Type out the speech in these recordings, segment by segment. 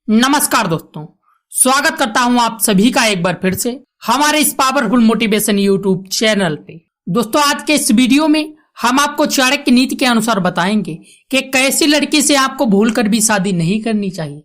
नमस्कार दोस्तों, स्वागत करता हूं आप सभी का एक बार फिर से हमारे इस पावरफुल मोटिवेशन यूट्यूब चैनल पे। दोस्तों, आज के इस वीडियो में हम आपको चाणक्य नीति के अनुसार बताएंगे कि कैसी लड़की से आपको भूलकर भी शादी नहीं करनी चाहिए,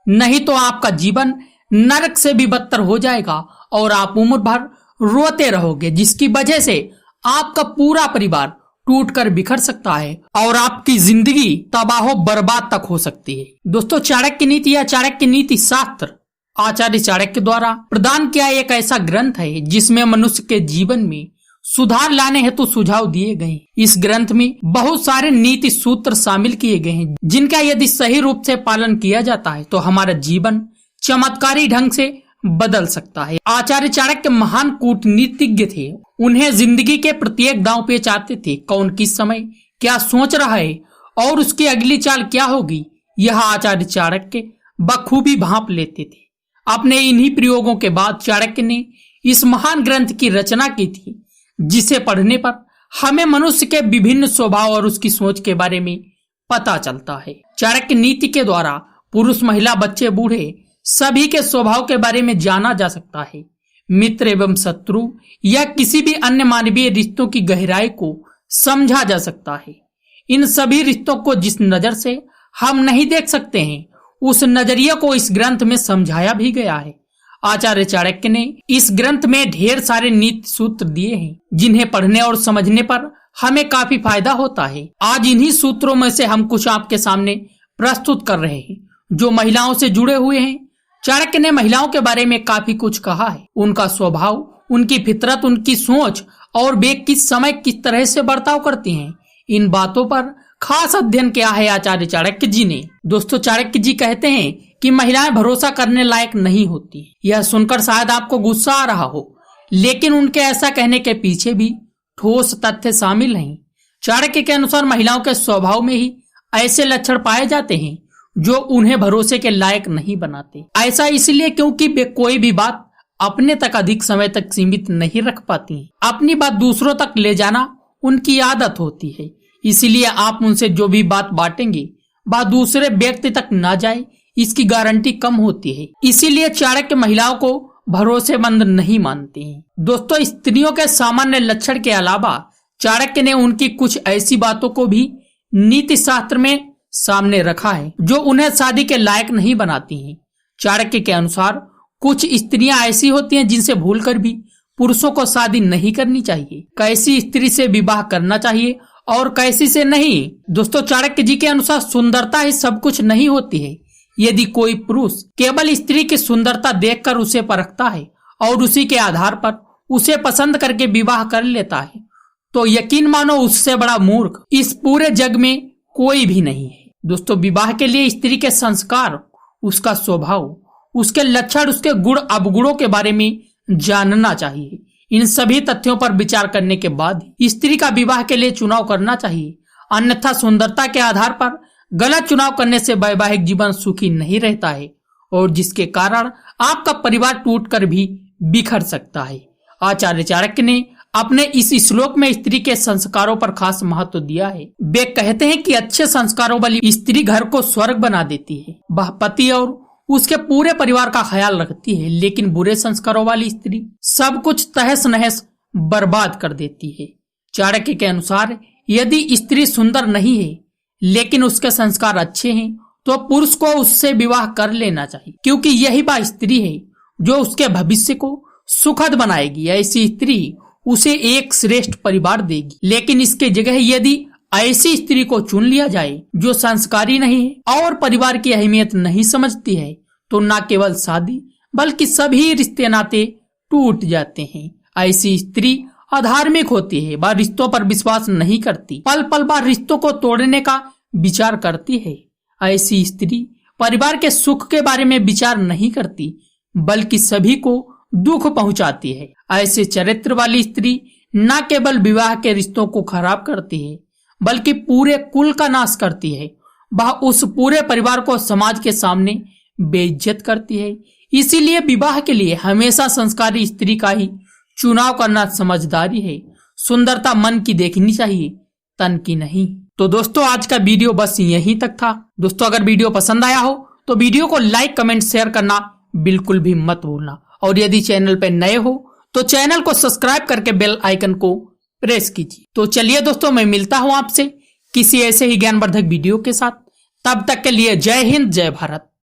नहीं तो आपका जीवन नरक से भी बदतर हो जाएगा और आप उम्र भर रोते रहोगे, जिसकी वजह से आपका पूरा परिवार टूटकर बिखर सकता है और आपकी जिंदगी तबाह बर्बाद तक हो सकती है। दोस्तों, चाणक्य नीति या चाणक्य नीति शास्त्र आचार्य चाणक्य द्वारा प्रदान किया एक ऐसा ग्रंथ है जिसमें मनुष्य के जीवन में सुधार लाने हेतु सुझाव दिए गए। इस ग्रंथ में बहुत सारे नीति सूत्र शामिल किए गए हैं जिनका यदि सही रूप से पालन किया जाता है तो हमारा जीवन चमत्कारी ढंग से बदल सकता है। आचार्य चाणक्य महान कूटनीतिज्ञ थे। उन्हें जिंदगी के प्रत्येक दांव पेच आते थे। कौन किस समय क्या सोच रहा है और उसकी अगली चाल क्या होगी, यह आचार्य चाणक्य बखूबी भांप लेते थे। अपने इन्हीं प्रयोगों के बाद चाणक्य ने इस महान ग्रंथ की रचना की थी, जिसे पढ़ने पर हमें मनुष्य के विभिन्न स्वभाव और उसकी सोच के बारे में पता चलता है। चाणक्य नीति के द्वारा पुरुष, महिला, बच्चे, बूढ़े सभी के स्वभाव के बारे में जाना जा सकता है। मित्र एवं शत्रु या किसी भी अन्य मानवीय रिश्तों की गहराई को समझा जा सकता है। इन सभी रिश्तों को जिस नजर से हम नहीं देख सकते हैं, उस नजरिए को इस ग्रंथ में समझाया भी गया है। आचार्य चाणक्य ने इस ग्रंथ में ढेर सारे नीति सूत्र दिए हैं जिन्हें पढ़ने और समझने पर हमें काफी फायदा होता है। आज इन्हीं सूत्रों में से हम कुछ आपके सामने प्रस्तुत कर रहे हैं जो महिलाओं से जुड़े हुए हैं। चाणक्य ने महिलाओं के बारे में काफी कुछ कहा है। उनका स्वभाव, उनकी फितरत, उनकी सोच और वे किस समय किस तरह से बर्ताव करती हैं, इन बातों पर खास अध्ययन किया है आचार्य चाणक्य जी ने। दोस्तों, चाणक्य जी कहते हैं कि महिलाएं भरोसा करने लायक नहीं होती। यह सुनकर शायद आपको गुस्सा आ रहा हो, लेकिन उनके ऐसा कहने के पीछे भी ठोस तथ्य शामिल हैं। चाणक्य के अनुसार महिलाओं के स्वभाव में ही ऐसे लक्षण पाए जाते हैं जो उन्हें भरोसे के लायक नहीं बनाते। ऐसा इसलिए क्योंकि वे कोई भी बात अपने तक अधिक समय तक सीमित नहीं रख पाती। अपनी बात दूसरों तक ले जाना उनकी आदत होती है। इसीलिए आप उनसे जो भी बात बांटेंगे वह दूसरे व्यक्ति तक ना जाए, इसकी गारंटी कम होती है। इसीलिए चाणक्य महिलाओं को भरोसेमंद नहीं मानते हैं। दोस्तों, स्त्रियों के सामान्य लक्षण के अलावा चाणक्य ने उनकी कुछ ऐसी बातों को भी नीति शास्त्र में सामने रखा है जो उन्हें शादी के लायक नहीं बनाती हैं। चाणक्य के अनुसार कुछ स्त्रियां ऐसी होती हैं जिनसे भूलकर भी पुरुषों को शादी नहीं करनी चाहिए। कैसी स्त्री से विवाह करना चाहिए और कैसी से नहीं। दोस्तों, चाणक्य जी के अनुसार सुंदरता ही सब कुछ नहीं होती है। यदि कोई पुरुष केवल स्त्री की सुंदरता देखकर उसे परखता है और उसी के आधार पर उसे पसंद करके विवाह कर लेता है, तो यकीन मानो उससे बड़ा मूर्ख इस पूरे जग में कोई भी नहीं है। दोस्तों, विवाह के लिए स्त्री के संस्कार, उसका स्वभाव, उसके लक्षण, उसके गुण अवगुणों के बारे में जानना चाहिए। इन सभी तथ्यों पर विचार करने के बाद स्त्री का विवाह के लिए चुनाव करना चाहिए। अन्यथा सुंदरता के आधार पर गलत चुनाव करने से वैवाहिक जीवन सुखी नहीं रहता है और जिसके कारण आपका परिवार टूटकर भी बिखर सकता है। आचार्य चाणक्य ने अपने इस श्लोक में स्त्री के संस्कारों पर खास महत्व दिया है। वे कहते हैं कि अच्छे संस्कारों वाली स्त्री घर को स्वर्ग बना देती है। वह पति और उसके पूरे परिवार का ख्याल रखती है, लेकिन बुरे संस्कारों वाली स्त्री सब कुछ तहस नहस बर्बाद कर देती है। चाणक्य के अनुसार यदि स्त्री सुंदर नहीं है लेकिन उसके संस्कार अच्छे हैं तो पुरुष को उससे विवाह कर लेना चाहिए, क्योंकि यही वह स्त्री है जो उसके भविष्य को सुखद बनाएगी। ऐसी स्त्री उसे एक श्रेष्ठ परिवार देगी। लेकिन इसके जगह यदि ऐसी स्त्री को चुन लिया जाए जो संस्कारी नहीं है और परिवार की अहमियत नहीं समझती है, तो न केवल शादी बल्कि सभी रिश्ते नाते टूट जाते हैं। ऐसी स्त्री अधार्मिक होती है, वह रिश्तों पर विश्वास नहीं करती, पल पल बाद रिश्तों को तोड़ने का विचार करती है। ऐसी स्त्री परिवार के सुख के बारे में विचार नहीं करती बल्कि सभी को दुख पहुंचाती है। ऐसे चरित्र वाली स्त्री न केवल विवाह के रिश्तों को खराब करती है बल्कि पूरे कुल का नाश करती है। वह उस पूरे परिवार को समाज के सामने बेइज्जत करती है। इसीलिए विवाह के लिए हमेशा संस्कारी स्त्री का ही चुनाव करना समझदारी है। सुंदरता मन की देखनी चाहिए, तन की नहीं। तो दोस्तों, आज का वीडियो बस यहीं तक था। दोस्तों, अगर वीडियो पसंद आया हो तो वीडियो को लाइक कमेंट शेयर करना बिल्कुल भी मत भूलना। और यदि चैनल पे नए हो तो चैनल को सब्सक्राइब करके बेल आइकन को प्रेस कीजिए। तो चलिए दोस्तों, मैं मिलता हूं आपसे किसी ऐसे ही ज्ञानवर्धक वीडियो के साथ। तब तक के लिए जय हिंद, जय भारत।